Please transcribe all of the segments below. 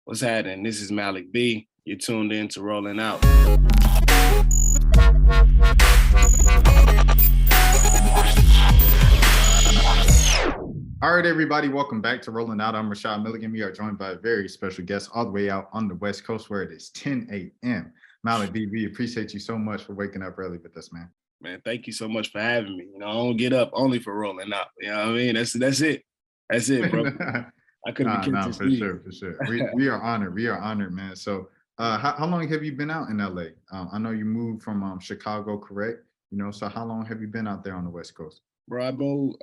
What's happening? This is Malik B. You're tuned in to Rolling Out. All right, everybody, welcome back to Rolling Out. I'm Rashad Milligan. We are joined by a very special guest all the way out on the West Coast where it is 10 a.m. Malik B, we appreciate you so much for waking up early with us, man. Man, thank you so much for having me. I don't get up only for Rolling Out. You know what I mean? That's it. That's it, bro. I couldn't be catching for sleep. sure. We are honored. We are honored, man. So how long have you been out in LA? I know you moved from Chicago, correct? So how long have you been out there on the West Coast? Bro, I moved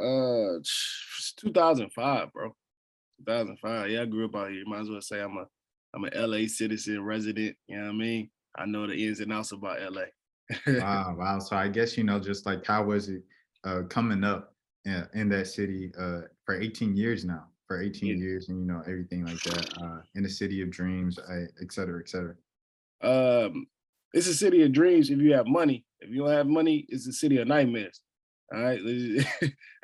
2005, bro. 2005. Yeah, I grew up out here. Might as well say I'm an LA citizen resident. You know what I mean? I know the ins and outs about LA. Wow. So I guess, just like how was it coming up in that city for 18 years now? For 18 years and, everything like that, in the city of dreams, et cetera, et cetera. It's a city of dreams if you have money. If you don't have money, it's a city of nightmares. All right.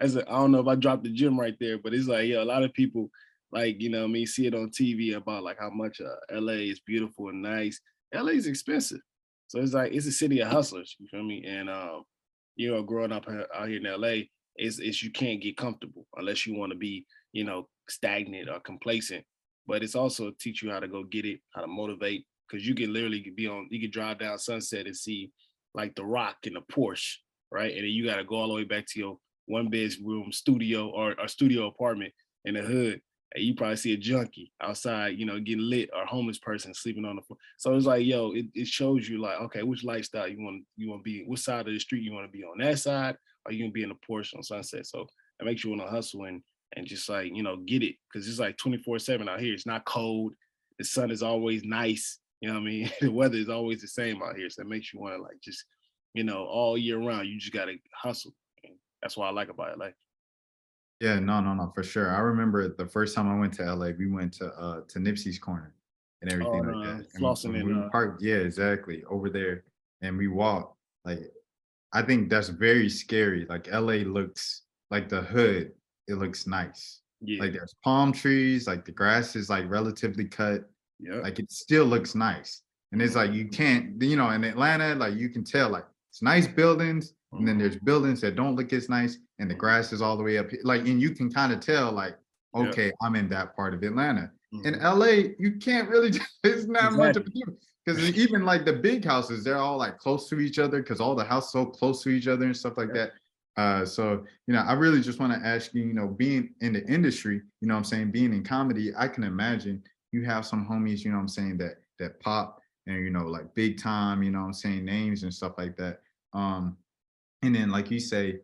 I don't know if I dropped the gym right there, but it's like, a lot of people see it on TV about like how much LA is beautiful and nice. LA is expensive. So it's like, it's a city of hustlers, you feel me? And, growing up out here in LA, it's you can't get comfortable unless you want to be, stagnant or complacent. But it's also teach you how to go get it, how to motivate, because you can literally you can drive down Sunset and see like the Rock in a Porsche, right? And then you got to go all the way back to your one bedroom studio or studio apartment in the hood. And you probably see a junkie outside, getting lit, or a homeless person sleeping on the floor. So it's like, it shows you like, okay, which lifestyle you want to be, which side of the street you want to be on, that side, or you gonna be in a Porsche on Sunset. So it makes you want to hustle and just like, get it. Cause it's like 24/7 out here. It's not cold. The sun is always nice. You know what I mean? The weather is always the same out here. So it makes you want to like just, all year round, you just got to hustle. And that's what I like about LA. Yeah, no, for sure. I remember the first time I went to LA, we went to Nipsey's Corner and everything like that. And Flossing when and we parked, yeah, exactly, over there, and we walked. Like, I think that's very scary. Like LA looks like the hood. It looks nice. yeah, Like there's palm trees. Like the grass is like relatively cut. yeah. Like it still looks nice. And it's like you can't, in Atlanta, like you can tell like it's nice buildings, and then there's buildings that don't look as nice, and the grass is all the way up here. Like, and you can kind of tell, like, okay, I'm in that part of Atlanta. In LA, you can't really, it's not much of a difference. Because even like the big houses, they're all like close to each other because all the houses so close to each other and stuff like that. So, I really just want to ask you, being in the industry, I'm saying, being in comedy, I can imagine you have some homies, I'm saying, that pop and, like big time, I'm saying, names and stuff like that. And then, like you say,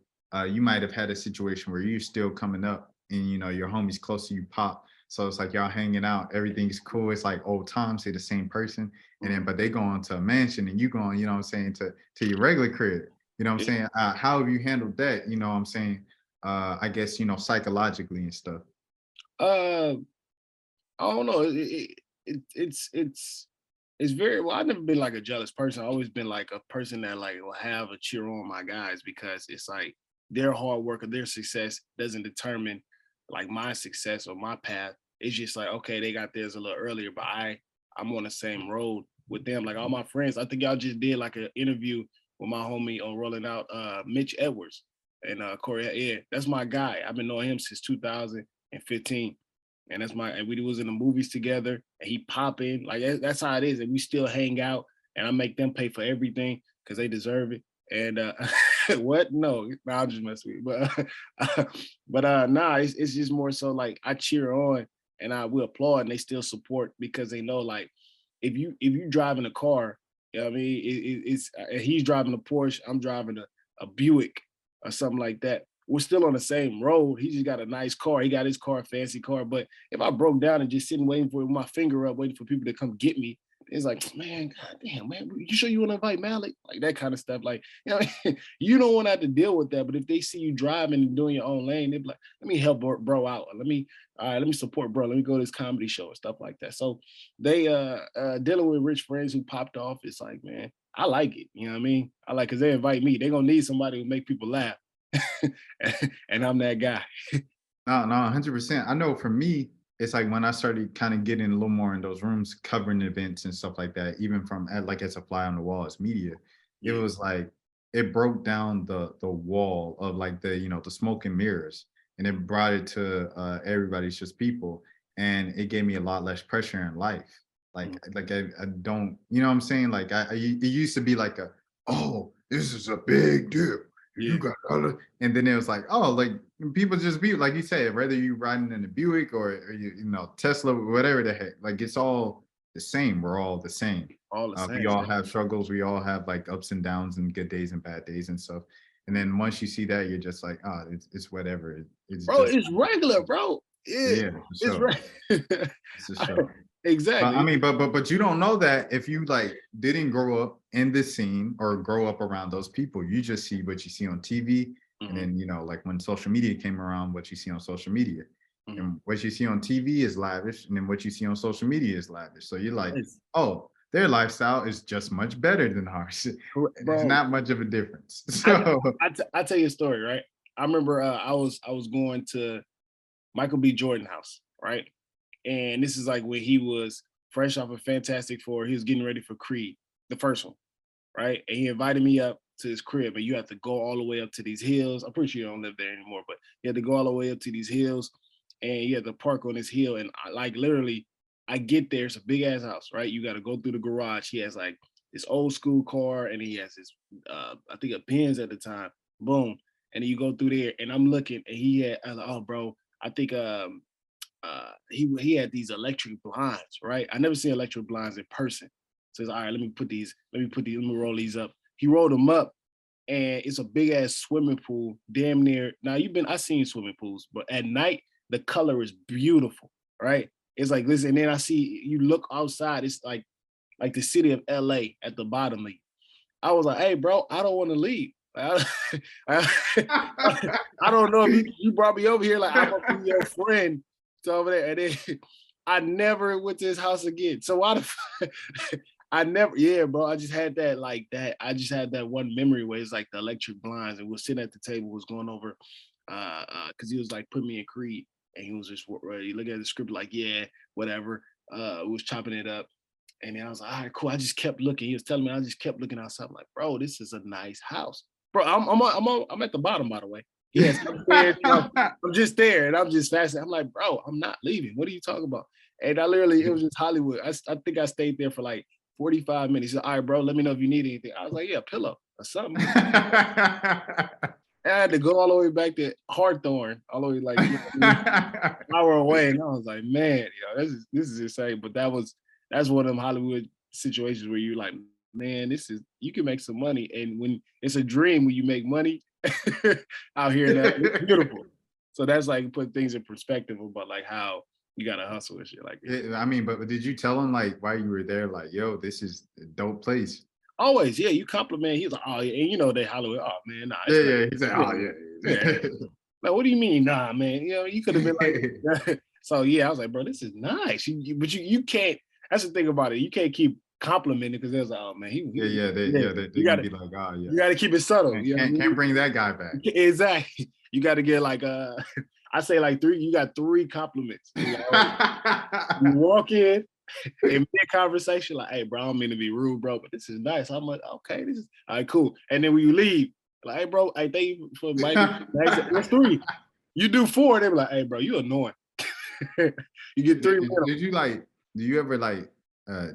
you might have had a situation where you're still coming up and, your homies close to you pop. So it's like y'all hanging out, everything's cool. It's like old times, say the same person. And then, but they go into a mansion and you going, to your regular crib. Saying? How have you handled that? I'm saying, I guess, psychologically and stuff. I don't know. It's very well. I've never been like a jealous person. I've always been like a person that like will have a cheer on my guys, because it's like their hard work or their success doesn't determine like my success or my path. It's just like, okay, they got theirs a little earlier, but I'm on the same road with them. Like all my friends, I think y'all just did like an interview with my homie on Rolling Out, Mitch Edwards, and Corey. Yeah, that's my guy. I've been knowing him since 2015. And and we was in the movies together, and he popping, like that's how it is. And we still hang out, and I make them pay for everything because they deserve it. And what? No, I'm just messing with you. But nah, it's just more so like I cheer on and I will applaud, and they still support because they know like if you driving a car, I mean, it's he's driving a Porsche, I'm driving a Buick or something like that. We're still on the same road. He just got a nice car. He got his car, a fancy car. But if I broke down and just sitting waiting for my finger up, waiting for people to come get me, it's like, man, God damn, man, you sure you want to invite Malik? Like that kind of stuff. Like, you don't want to have to deal with that. But if they see you driving and doing your own lane, they're like, let me help bro out. Let me support bro. Let me go to this comedy show and stuff like that. So they dealing with rich friends who popped off. It's like, man, I like it. You know what I mean? I like, because they invite me. They're going to need somebody to make people laugh. And I'm that guy. No, 100%. I know for me, it's like when I started kind of getting a little more in those rooms, covering events and stuff like that, even from like as a fly on the wall as media, it Yeah. was like it broke down the wall of like the the smoke and mirrors, and it brought it to everybody's just people, and it gave me a lot less pressure in life. Mhm. Like I don't, you know what I'm saying? Like it used to be like a, oh, this is a big deal. You Yeah. got other, and then it was like, oh, like people just be like you said, whether you riding in a Buick or you know Tesla, whatever the heck, like it's all the same. We're all the same. All the We same. all have struggles. We all have like ups and downs and good days and bad days and stuff. And then once you see that, you're just like, oh, it's whatever. It's Bro, just it's regular, bro. yeah, for It's sure. right. It's a show. But I Exactly. mean, but you don't know that if you like didn't grow up in this scene or grow up around those people. You just see what you see on TV, and Mhm, then like when social media came around, what you see on social media, mhm. and what you see on TV is lavish, and then what you see on social media is lavish. So you're like, It's oh, their lifestyle is just much better than ours. It's bro. not much of a difference. I So I tell you a story, right? I remember I was going to Michael B. Jordan house, right? And this is like when he was fresh off of Fantastic Four. He was getting ready for Creed, the first one, right? And he invited me up to his crib, and you have to go all the way up to these hills. I'm pretty sure you don't live there anymore, but you had to go all the way up to these hills, and you had to park on this hill. And like literally, I get there. It's a big ass house, right? You got to go through the garage. He has like this old school car, and he has his, I think a Benz at the time. Boom, and then you go through there, and I'm looking, and he had, I was like, oh, bro, I think he had these electric blinds, right? I never seen electric blinds in person. Says, all right, let me roll these up. He rolled them up, and it's a big ass swimming pool, damn near. Now I've seen swimming pools, but at night the color is beautiful, right? It's like listen, and then I see you look outside, it's like the city of LA at the bottom of you. I was like, hey, bro, I don't want to leave. I, I don't know if you brought me over here, like I'm gonna be your friend. So over there, and then I never went to his house again. So why the I never, yeah, bro. I just had that like that. I just had that one memory where it's like the electric blinds, and we're sitting at the table, was going over, because he was like put me in Creed, and he was just ready looking at the script like, yeah, whatever. We was chopping it up, and then I was like, all right, cool. I just kept looking. He was telling me, I just kept looking outside. I'm like, bro, this is a nice house, bro. I'm at the bottom, by the way. Yes, I'm just there, and I'm just fascinated. I'm like, bro, I'm not leaving. What are you talking about? And I literally, it was just Hollywood. I think I stayed there for like 45 minutes. He said, all right, bro, let me know if you need anything. I was like, yeah, pillow or something. And I had to go all the way back to Hawthorne, all the way like an hour away. And I was like, man, this is insane. But that's one of them Hollywood situations where you're like, man, you can make some money. And when it's a dream when you make money out here in that, it's beautiful. So that's like put things in perspective about like how you gotta hustle and shit like that. I mean, but did you tell him like while you were there, like, yo, this is a dope place? Always, yeah, you compliment. He's like, oh, yeah, and you know they Hollywood. Oh man, nah, it's Yeah, not. yeah. He said, Yeah, oh yeah. yeah. Like, what do you mean, nah, man? You know, you could have been like. So yeah, I was like, bro, this is nice. But you can't. That's the thing about it. You can't keep complimenting because there's like, oh man, Yeah, yeah, yeah. they're You gonna gotta be like, oh yeah, you gotta keep it subtle. You know what I can't mean? bring that guy back. Exactly. You got to get like I say like three. You got three compliments. You walk in mid conversation, like, hey, bro, I don't mean to be rude, bro, but this is nice. I'm like, okay, this is all right, cool. And then when you leave, like, hey, bro, I thank you for inviting me. That's three. You do four, they be like, hey, bro, you annoying. You get three more. Did you like? Do you ever like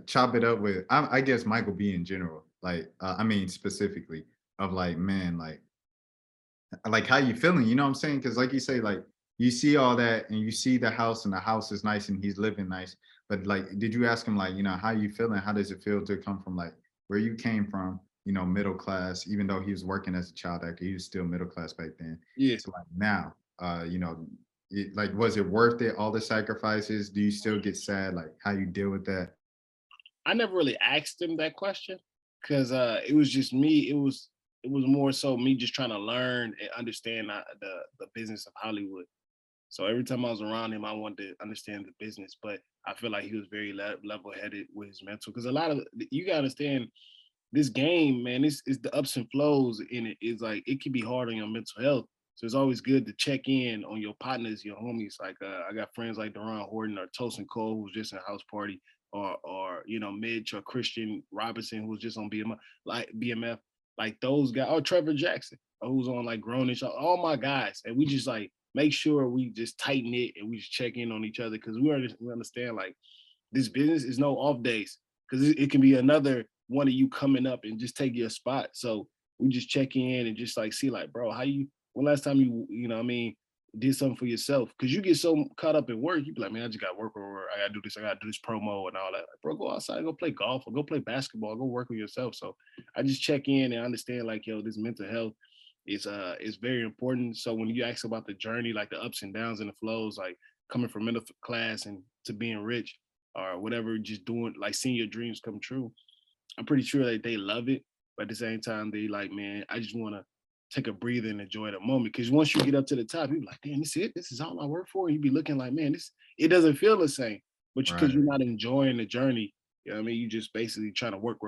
chop it up with? I guess Michael B in general. Like, I mean specifically of like, man, like how you feeling? You know what I'm saying? Because like you say, like you see all that and you see the house and the house is nice and he's living nice. But like, did you ask him like, how you feeling? How does it feel to come from like where you came from? Middle class. Even though he was working as a child actor, he was still middle class back then. Yeah. So like now, like was it worth it? All the sacrifices? Do you still get sad? Like how you deal with that? I never really asked him that question because it was just me. It was more so me just trying to learn and understand the business of Hollywood. So every time I was around him, I wanted to understand the business. But I feel like he was very level headed with his mental because a lot of you gotta understand this game, man. This is the ups and flows in it. Is like it can be hard on your mental health. So it's always good to check in on your partners, your homies. Like I got friends like Deron Horton or Tosin Cole, who's just in a house party, or you know, Mitch or Christian Robinson, who's just on BMF, like those guys, or Trevor Jackson, who's on like Grownish, all my guys. And we just like make sure we just tighten it and we just check in on each other because we understand like this business is no off days because it can be another one of you coming up and just take your spot. So we just check in and just like see like, bro, when last time you know what I mean, did something for yourself? Because you get so caught up in work, you be like, man, I just got work or I gotta do this, I gotta do this promo and all that. Like, bro, go outside, go play golf or go play basketball, go work with yourself. So I just check in and understand like, yo, this mental health is very important. So when you ask about the journey, like the ups and downs and the flows, like coming from middle class and to being rich or whatever, just doing like seeing your dreams come true, I'm pretty sure that they love it. But at the same time, they like, man, I just want to take a breather and enjoy the moment. Because once you get up to the top, you're like, damn, this is it. This is all I work for. And you be looking like, man, it doesn't feel the same. But because you're not enjoying the journey, you know what I mean? You just basically trying to work.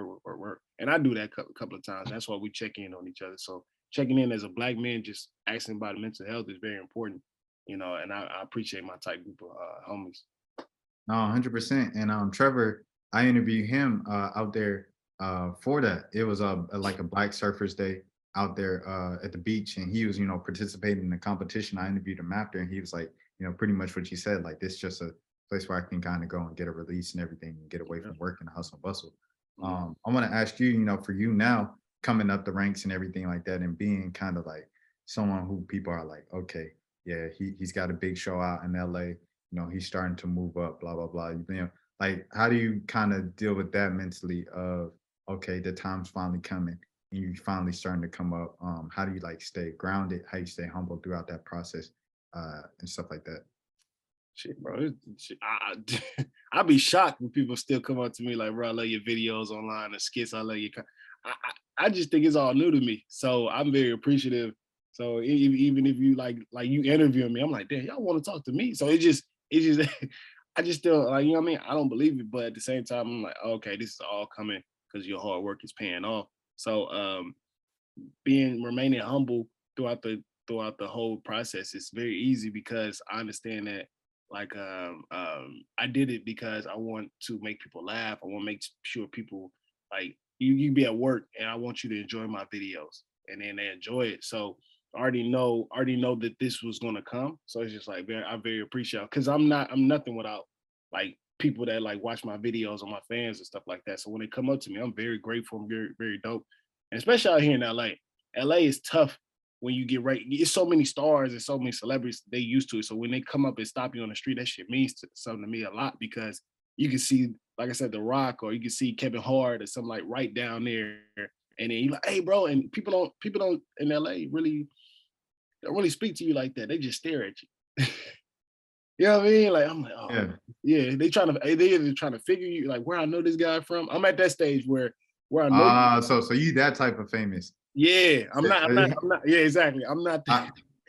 And I do that a couple of times. That's why we check in on each other. So checking in as a Black man, just asking about mental health is very important, you know, and I appreciate my tight group of homies. No, 100%. And Trevor, I interviewed him out there for that. It was like a Black Surfers Day out there at the beach, and he was, you know, participating in the competition. I interviewed him after, and he was like, you know, pretty much what you said, like this just a place where I can kind of go and get a release and everything and get away from work and the hustle and bustle. I want to ask you, you know, for you now coming up the ranks and everything like that, and being kind of like someone who people are like, okay, yeah, he's got a big show out in LA, you know, he's starting to move up, blah, blah, blah. You know, like, how do you kind of deal with that mentally of, okay, the time's finally coming and you finally starting to come up? How do you like stay grounded? How you stay humble throughout that process and stuff like that? Shit, bro. I'd be shocked when people still come up to me like, bro, I love your videos online, the skits, I love your. I just think it's all new to me. So I'm very appreciative. So even if you like you interviewing me, I'm like, damn, y'all want to talk to me. So it just, I just still like, you know what I mean? I don't believe it, but at the same time, I'm like, okay, this is all coming because your hard work is paying off. So remaining humble throughout the whole process is very easy because I understand that like I did it because I want to make people laugh. I want to make sure people like you be at work and I want you to enjoy my videos and then they enjoy it. So I already know that this was gonna come. So it's just like I'm very appreciative because I'm nothing without like people that like watch my videos on my fans and stuff like that. So when they come up to me, I'm very grateful. I'm very, very dope. And especially out here in LA. LA is tough when you get right. It's so many stars and so many celebrities, they used to it. So when they come up and stop you on the street, that shit means something to me a lot because you can see, like I said, The Rock, or you can see Kevin Hart or something like right down there. And then you're like, hey, bro, and people don't in LA really don't really speak to you like that. They just stare at you. You know what I mean? Like I'm like, oh yeah, they either trying to figure you like where I know this guy from. I'm at that stage where I know. So you that type of famous? Yeah, I'm not. Yeah, exactly. I'm not.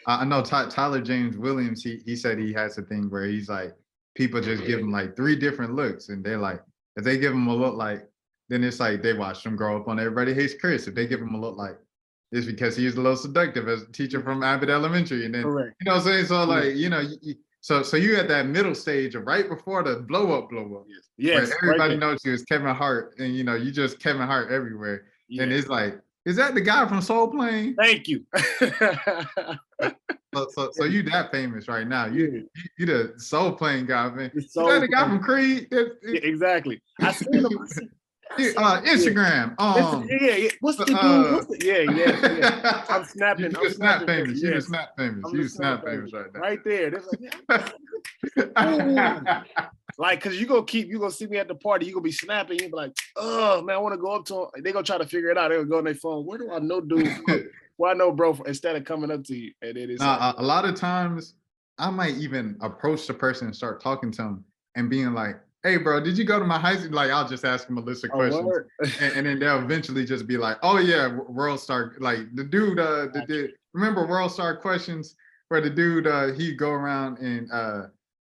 I know Tyler James Williams. He said he has a thing where he's like, people just give him like 3 different looks, and they're like, if they give him a look like, then it's like they watch him grow up on Everybody Hates Chris. If they give him a look like, it's because he was a little seductive as a teacher from Abbott Elementary, and then Correct. You know what I'm saying? So like, you know, so you at that middle stage of right before the blow up. Yes. Where everybody knows you as Kevin Hart, and you know, you just Kevin Hart everywhere. Yeah. And it's like, is that the guy from Soul Plane? Thank you. So you that famous right now. You the Soul Plane guy, man. Is that the guy from Creed? Yeah, exactly. I seen him. Instagram. What's the dude? Yeah. I'm snapping. You just snap famous. You just snap famous. You just snap famous right now. Right there. Like, like, cause you gonna see me at the party. You gonna be snapping. You be like, oh man, I want to go up to him. They gonna try to figure it out. They gonna go on their phone. Where do I know, dude? Well, I know, bro. Instead of coming up to you, and it is. A lot of times, I might even approach the person and start talking to them and being like, hey, bro, did you go to my high school? Like, I'll just ask them a list of questions. And then they'll eventually just be like, oh, yeah, World Star. Like, the dude, remember World Star Questions? Where the dude, he'd go around and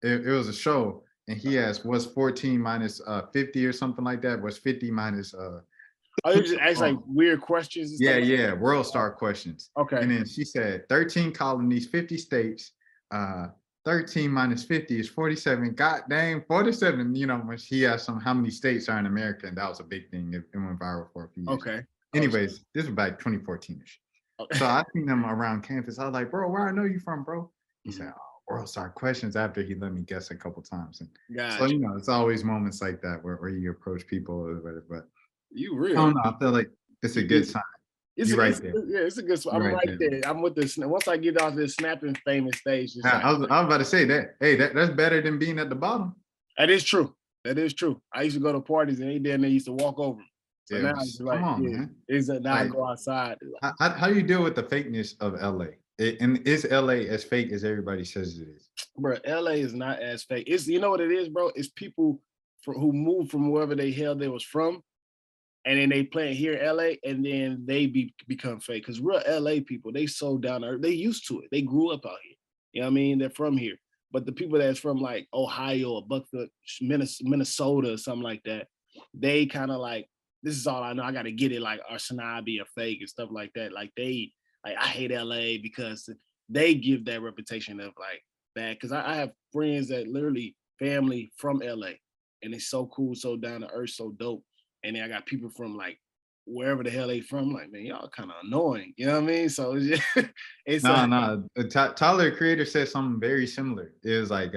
it was a show. And he asked, what's 14 minus 50 or something like that? What's 50 minus Oh, you just ask like Oh, weird questions and yeah, stuff. yeah, world star questions. Okay. And then she said 13 colonies, 50 states, 13 minus 50 is 47. God dang, 47. You know, when she asked some how many states are in America, and that was a big thing. It went viral for a few years. Okay. Oh, Anyways, this was back 2014ish. So okay. I seen them around campus. I was like, bro, where I know you from, bro? He said, Mhm. oh, world star questions after he let me guess a couple times. And so, Gotcha. you know, it's always moments like that where you approach people or whatever. But You I real. don't know. I feel like it's a You good did. sign. It's You a, right it's there. yeah, it's a good. You I'm right right there. there. I'm with this. Once I get off this snapping famous stage, it's Now, like I was about to say that. Hey, that's better than being at the bottom. that is true. That is true. I used to go to parties and they down there used to walk over 'em. So Yeah, now it's come like, on, yeah, man. is that now I Like, go outside. Like, how do you deal with the fakeness of LA? And is LA as fake as everybody says it is? bro, LA is not as fake. It's you know what it is, bro. It's people who moved from wherever they hell they was from, and then they plant here in LA, and then they become fake. Because real LA people, they so down to earth. They used to it. They grew up out here. You know what I mean? They're from here. But the people that's from like Ohio or Buckfoot, Minnesota, or something like that, they kind of like, this is all I know. I got to get it like Arsanabi or fake and stuff like that. Like I hate LA because they give that reputation of like bad. Because I have friends that literally family from LA, and it's so cool, so down to earth, so dope. And then I got people from like wherever the hell they from. Like, man, y'all kind of annoying. You know what I mean? So it's just, it's No, no. Tyler, the creator, said something very similar. It was like,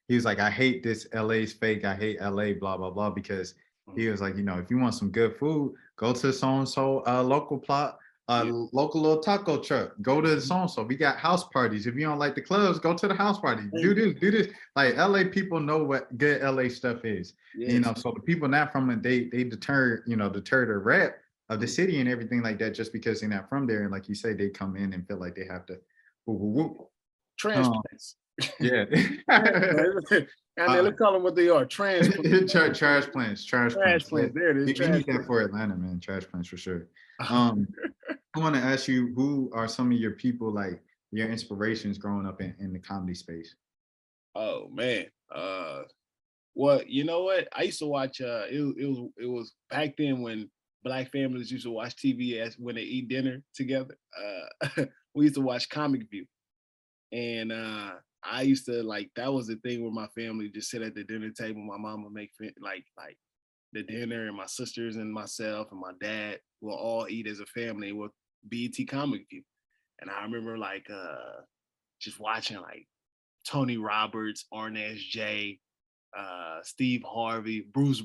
he was like, I hate this LA's fake. I hate LA, blah, blah, blah. Because he was like, you know, if you want some good food, go to so and so local plot, yeah. local little taco truck. Go to Mhm. so and so. We got house parties. If you don't like the clubs, go to the house party. Do Thank you. this, do this. Like LA people know what good LA stuff is. You Yes. know, so the people not from it, they deter the rep of the Mhm. city and everything like that just because they're not from there. And like you say, they come in and feel like they have to whoop, whoop, whoop. Transplants. Yeah. Transplants. And then uh, let's call them what they are. Transplants. trash plants, trash plants. Transplants. There it is. We need that Transplants. for Atlanta, man. Trash plants for sure. Um, I want to ask you, who are some of your people, like your inspirations growing up in the comedy space? Oh man. Well, you know what? I used to watch it was back then when black families used to watch TV as when they eat dinner together. We used to watch Comic View. And I used to like that was the thing where my family just sit at the dinner table. My mom would make like the dinner, and my sisters and myself and my dad will all eat as a family with BET Comic View. And I remember like just watching like Tony Roberts, Arnaz J, Steve Harvey, Bruce.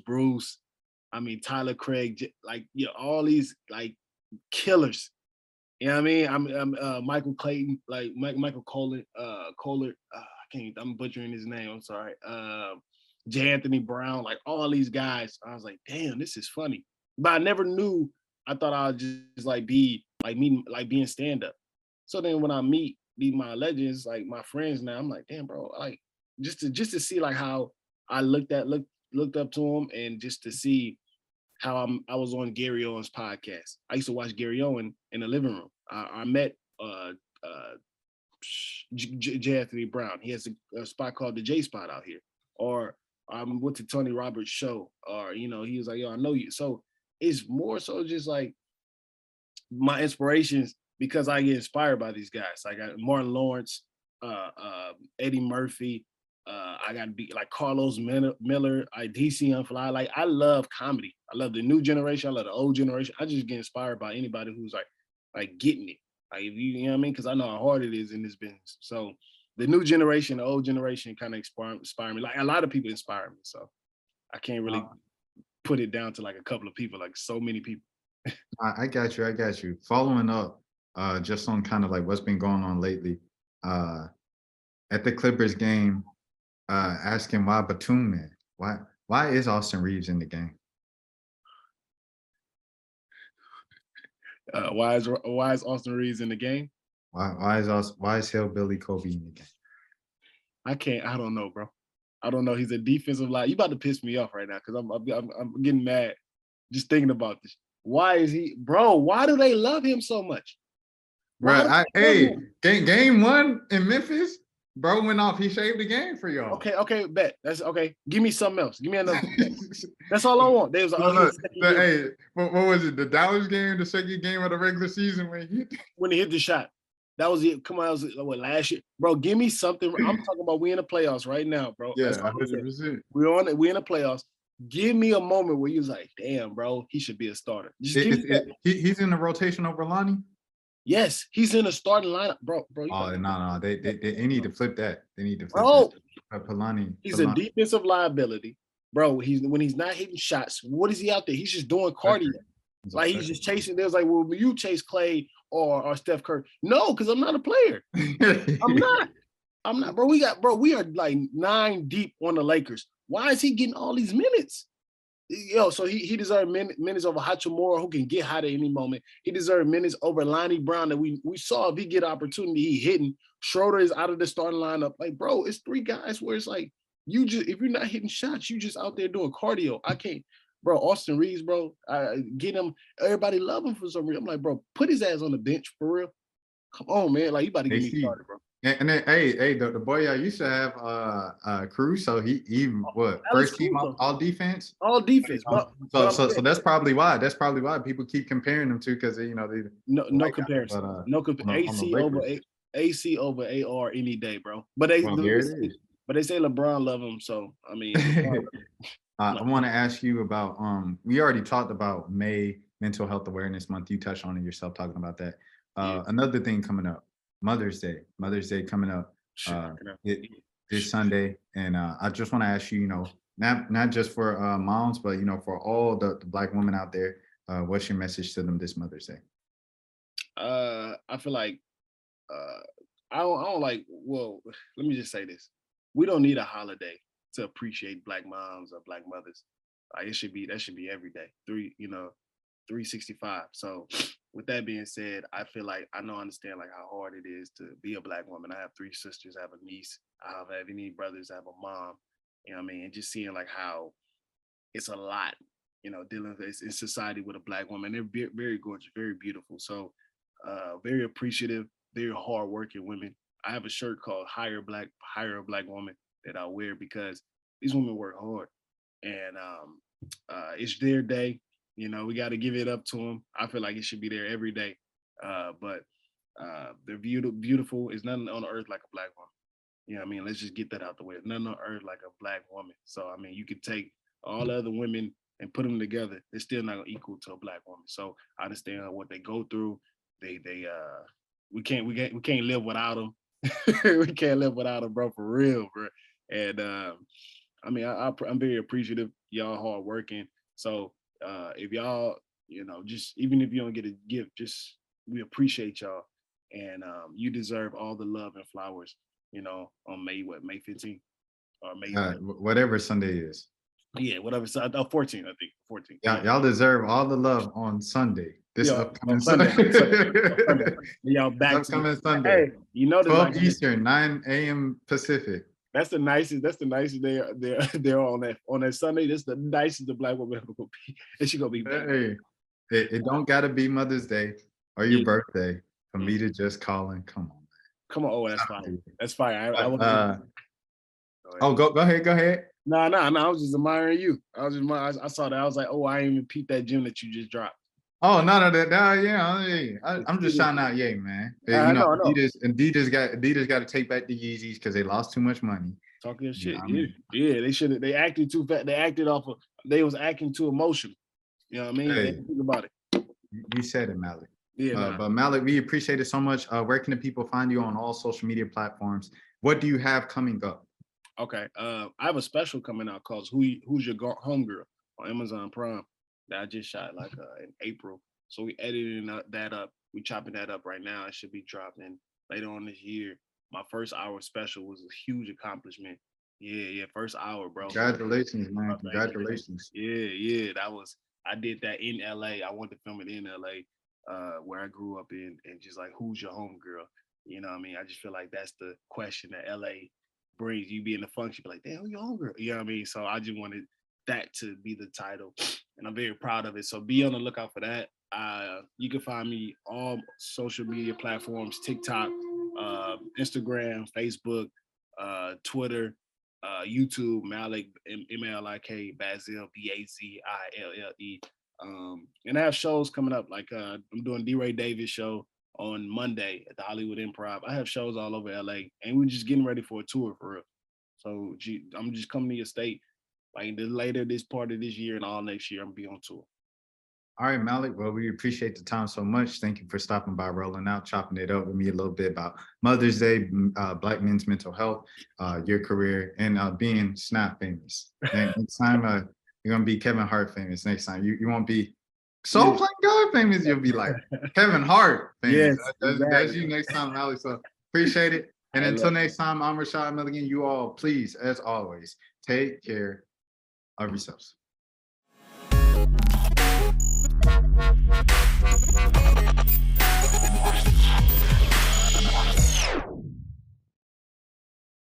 I mean Tyler Craig, like you know all these like killers. You know what I mean? I'm Michael Clayton, like Michael Kohler. I can't. I'm butchering his name. I'm sorry. J. Anthony Brown, like all these guys. I was like, damn, this is funny. But I never knew. I thought I'd just like be like me, like being stand up. So then when I meet my legends, like my friends now, I'm like, damn, bro, like just to see like how I looked up to them, and just to see how I was on Gary Owen's podcast. I used to watch Gary Owen in the living room. I met uh, J. Anthony Brown. He has a spot called the J Spot out here. Or I went to Tony Roberts' show. Or you know, he was like, "Yo, I know you." So it's more so just like my inspirations because I get inspired by these guys. I got Martin Lawrence, Eddie Murphy. I got to be like Carlos Miller, DC Unfly. Like I love comedy. I love the new generation. I love the old generation. I just get inspired by anybody who's like getting it. Like if you know what I mean, because I know how hard it is in this business. So the new generation, the old generation, kind of inspire me. Like a lot of people inspire me. So I can't really Uh, put it down to like a couple of people. Like so many people. I got you. I got you. Following up, just on kind of like what's been going on lately. Uh, at the Clippers game, asking why Batum, man. Why is Austin Reeves in the game? Why is Austin Reeves in the game? Why is Hillbilly Kobe in the game? I can't. I don't know, bro. I don't know. He's a defensive line. You about to piss me off right now because I'm getting mad just thinking about this. Why is he, bro? Why do they love him so much? Why Bro, do they love hey, him? game one in Memphis. Bro went off. He shaved the game for y'all. Okay, bet. That's okay. Give me something else. Give me another. That's all I want. They was like, No, oh, no. he's second year Hey, what was it? The Dallas game, the second game of the regular season when he when he hit the shot. That was it. Come on, that was what last year, bro. Give me something. I'm talking about we in the playoffs right now, bro. That's Yeah, all I'm saying. 100%. We're on it. We in the playoffs. Give me a moment where you was like, damn, bro, he should be a starter. Just give me that. He's in the rotation over Lonnie. Yes, he's in the starting lineup, bro. Oh no, they need to flip that. They need to flip Bro, that. Polani. he's a defensive liability, bro. When he's not hitting shots, what is he out there? He's just doing cardio. Like he's just chasing. There's like, well, you chase Clay or Steph Curry? No, because I'm not a player. I'm not, bro. We are like 9 deep on the Lakers. Why is he getting all these minutes? Yo, so he deserved minutes over Hachimura, who can get hot at any moment. He deserved minutes over Lonnie Brown that we saw if he get opportunity, he hitting. Schroeder is out of the starting lineup. Like, bro, it's 3 guys where it's like, you just, if you're not hitting shots, you just out there doing cardio. I can't, bro. Austin Reeves, bro, I get him. Everybody love him for some reason. I'm like, bro, put his ass on the bench for real. Come on, man. Like, you about to get me started, bro. And then, hey, the boy I used to have Cruz, so he what first team all defense? All defense. So that's probably why. That's probably why people keep comparing them to, because they they no comparison. But, no comparison. AC over AR any day, bro. But they say LeBron love him, so I mean. I want to ask you about we already talked about May Mental Health Awareness Month. You touched on it yourself talking about that. Another thing coming up. Mother's Day coming up this Sunday, and I just want to ask you, not just for moms, but for all the Black women out there, what's your message to them this Mother's Day? I feel like I don't like. Well, let me just say this: we don't need a holiday to appreciate Black moms or Black mothers. Like that should be every day. 365. So with that being said, I feel like I understand like how hard it is to be a Black woman. I have 3 sisters, I have a niece, I have any brothers, I have a mom, you know what I mean? And just seeing like how it's a lot, dealing with in society with a Black woman. They're very gorgeous, very beautiful. So very appreciative, very hardworking women. I have a shirt called Hire a Black Woman that I wear because these women work hard. And it's their day. We got to give it up to them. I feel like it should be there every day. But they're beautiful. There's nothing on earth like a Black woman. You know what I mean? Let's just get that out the way. There's nothing on earth like a Black woman. So, I mean, you could take all the other women and put them together. They're still not gonna equal to a Black woman. So I understand what they go through. We can't live without them. We can't live without them, bro, for real, bro. And I mean, I'm very appreciative. Y'all hardworking. So if y'all, just even if you don't get a gift, just we appreciate y'all, and you deserve all the love and flowers. On May 15th or May whatever Sunday is. Yeah, whatever. 14th, I think 14th. Yeah, y'all deserve all the love on Sunday. This upcoming Sunday. Y'all back upcoming Sunday. Hey, 12 Eastern, 9 a.m. Pacific. That's the nicest they're on that Sunday. That's the nicest the Black woman ever gonna be. And she gonna be back. Hey, it don't gotta be Mother's Day or your birthday for me to just call and come on. Come on, that's fire. That's fire. Go ahead. No, I was just admiring you. I saw that. I was like, oh, I didn't even peep that gym that you just dropped. Oh, no, yeah. I'm just shouting out, man. Adidas got to take back the Yeezys because they lost too much money. Talking shit, yeah. They should have. They acted too fast. They acted off of. They was acting too emotional. You know what I mean? Hey, think about it. You said it, Malik. Yeah, but Malik, we appreciate it so much. Where can the people find you on all social media platforms? What do you have coming up? Okay, I have a special coming out called "Who's Your Homegirl" on Amazon Prime that I just shot like in April. So we editing that up. We chopping that up right now. It should be dropping later on this year. My first hour special was a huge accomplishment. Yeah, first hour, bro. Congratulations, man. Congratulations. Yeah. I did that in LA. I wanted to film it in LA. Where I grew up in, and just like, who's your homegirl? You know what I mean? I just feel like that's the question that LA brings. You be in the function, be like, damn, who your homegirl? You know what I mean? So I just wanted that to be the title, and I'm very proud of it. So be on the lookout for that. You can find me all social media platforms: TikTok, Instagram, Facebook, Twitter, YouTube, Malik MLIK Bazil BAZILLE. And I have shows coming up. Like I'm doing D-Ray Davis show on Monday at the Hollywood Improv. I have shows all over LA, and we're just getting ready for a tour for real. So I'm just coming to your state like later this part of this year and all next year. I'm gonna be on tour. All right, Malik. Well, we appreciate the time so much. Thank you for stopping by, rolling out, chopping it up with me a little bit about Mother's Day, Black men's mental health, your career, and being Snap famous. And next time, you're gonna be Kevin Hart famous. Next time, you won't be Soul Playing God famous. You'll be like Kevin Hart famous. Yes, that's you next time, Malik. So appreciate it. And until next time, I'm Rashad Milligan. You all, please, as always, take care of yourselves.